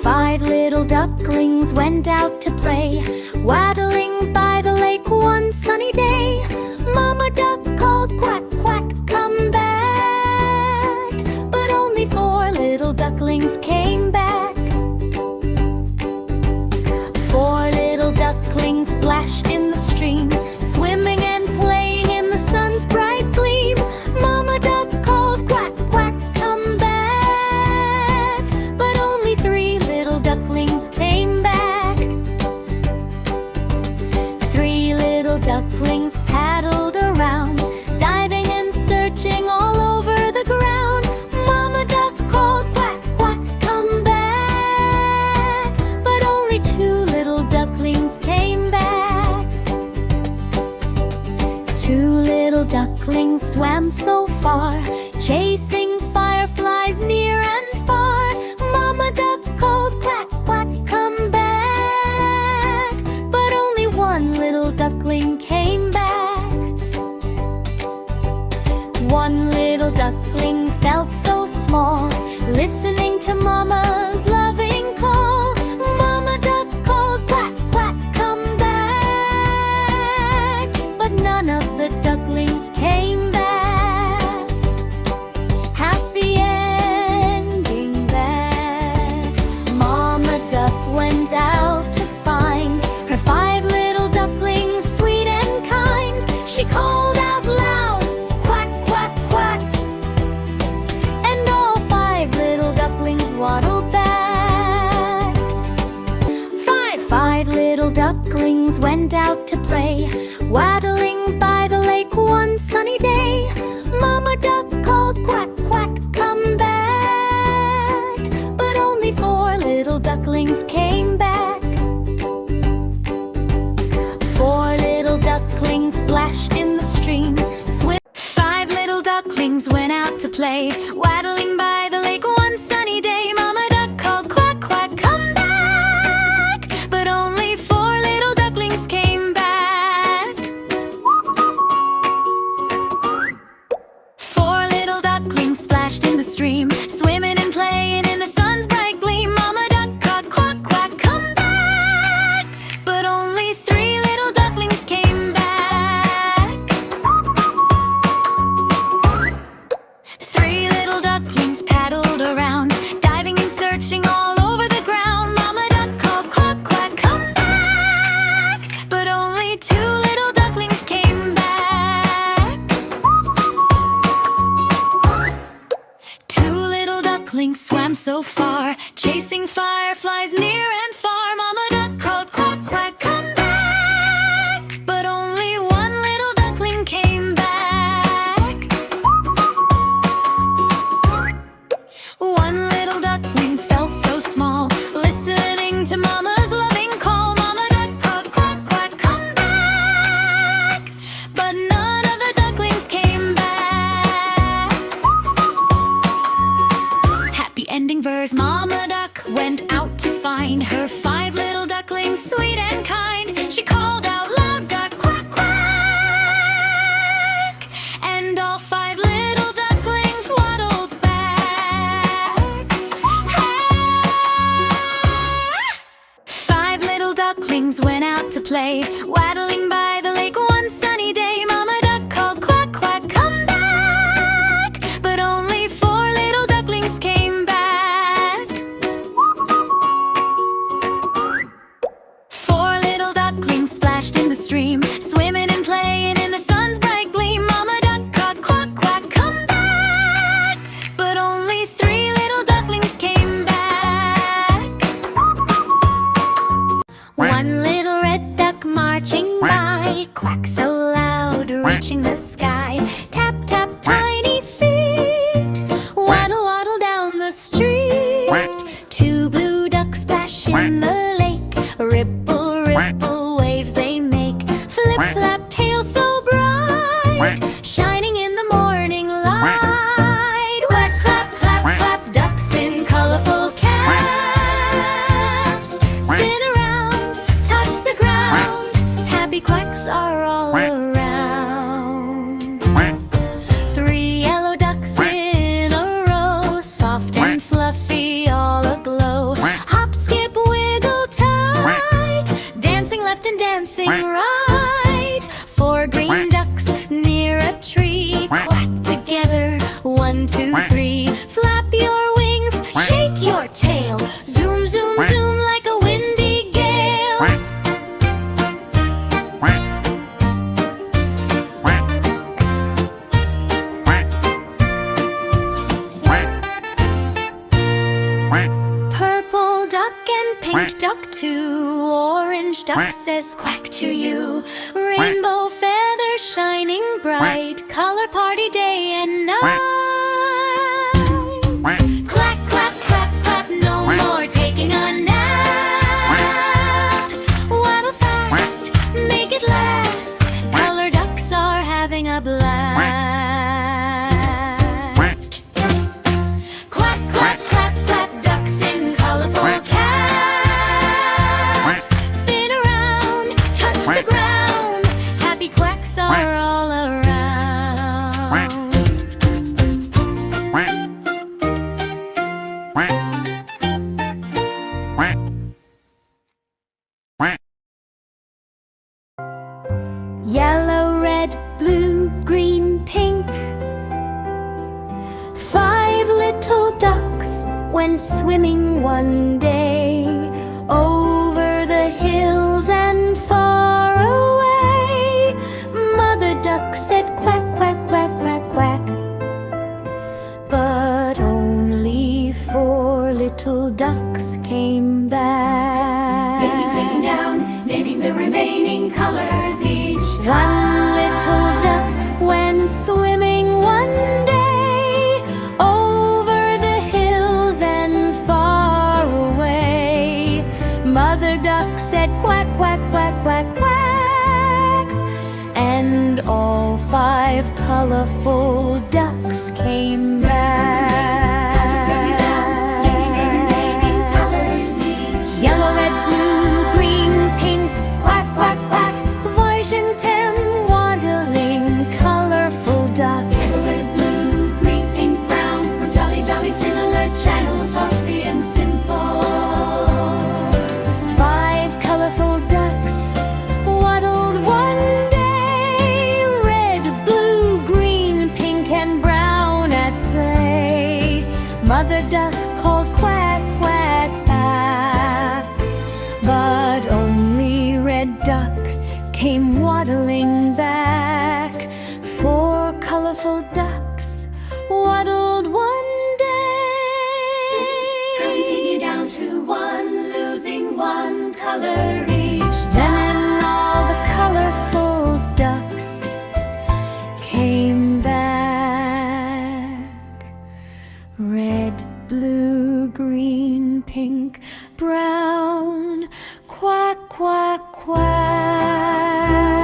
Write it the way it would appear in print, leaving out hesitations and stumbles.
5 little ducklings went out to play, waddling by the lake one sunny day. Mama duck called, quack, quack, come back. But only 4 little ducklings came back. 4 little ducklings splashed in the stream, swimming and playing in the sun's bright gleam. Mama duck called, quack, quack, come back. But only 3 little ducklings came back. 3 little ducklings paddled around, diving and searching all over the ground. Mama duck called, quack, quack, come back. But only 2 little ducklings came back. 2 little ducklings swam so far, chasing fireflies near and far. Mama duck called, quack, quack, come back. But only 1 little duckling came back. 1 little duckling felt so small, listening to Mama's loving call. Mama duck called, quack, quack, come back. But none of the ducklings came back. Happy ending back. Mama duck went out to find her 5 little ducklings, sweet and kind. She called out loud, quack, quack, quack. And all 5 little ducklings waddled back. 5 little ducklings went out to play, waddling by the lake one sunny day. Mama duck called, quack, quack, come back. But only 4 little ducklings came back. 4 little ducklings splashed in the stream, 5 little ducklings went out to play, waddling by the lake one sunny day. Mama duck called, quack, quack, come back. But only 4 little ducklings came back. 4 little ducklings splashed in the stream, swimming and playing in the sun's bright gleam. Mama duck called, quack, quack, come back. But only 3 little ducklings came back. 3 little ducklings paddled around, diving and searching all over the ground. Mama duck called, quack, quack, come back. But only 2 little ducklings came back. 2 little ducklings swam so far, chasing fireflies near and far. Mama duck called, quack, quack, come back. But only 1 little duckling came back. 1 little duckling felt so small, listening to Mama's loving call. Mama duck called, quack, quack, come back. But none of the ducklings came back. Happy ending verse. Mama duck went out to find her 5 little ducklings, sweet and kind. She called out loud, duck, quack, quack. And all 5 little ducklings waddled back. 5 little ducklings went out to play, waddling by the lake one sunny day. Mama duck called, quack, quack, come back. But only 4 little ducklings came back. 4 little ducklings splashed in the stream, swimming and playing in the sun's bright gleam. Mama duck called, quack, quack, come back. But only 3 little ducklings came back. 1 little red duck marching by, dancing right. Four green ducks near a tree, quack together, 1, 2, 3. Flap your wings, shake your tail, zoom, zoom, zoom like a windy gale. Purple duck and pink duck too, orange duck says quack to you. Rainbow feathers shining bright, color party day and night. Clack, clap, clap, clap, no more taking a nap. Waddle fast, make it last, color ducks are having a blast. Quack, quack, clap, clap, ducks in colorful caps. Spin around, touch the ground, happy quacks are all around. Yellow, red, blue, green, pink. 5 little ducks went swimming one day, over the hills and far away. Mother duck said quack, quack, quack, quack, quack, but only 4 little ducks came back. Baby clicking down, naming the remaining colors each time. 1 little duck went swimming one day, over the hills and far away. Mother duck said quack, quack, quack, quack, quack, and all 5 colorful ducks came back. Yellow, red, blue, green, pink, quack, quack, quack. Washington waddling, colorful ducks. Red, blue, green, pink, brown, from jolly, jolly, similar channels, softly and simple. 5 colorful ducks waddled one day, red, blue, green, pink, and brown at play. Mother duck called quack, quack, quack, but only red duck came waddling back. 4 colorful ducks waddled one day. Continue down to 1, losing 1 color each Then all the colorful ducks came back. Red, blue, green, pink, brown, quack, quack, quack.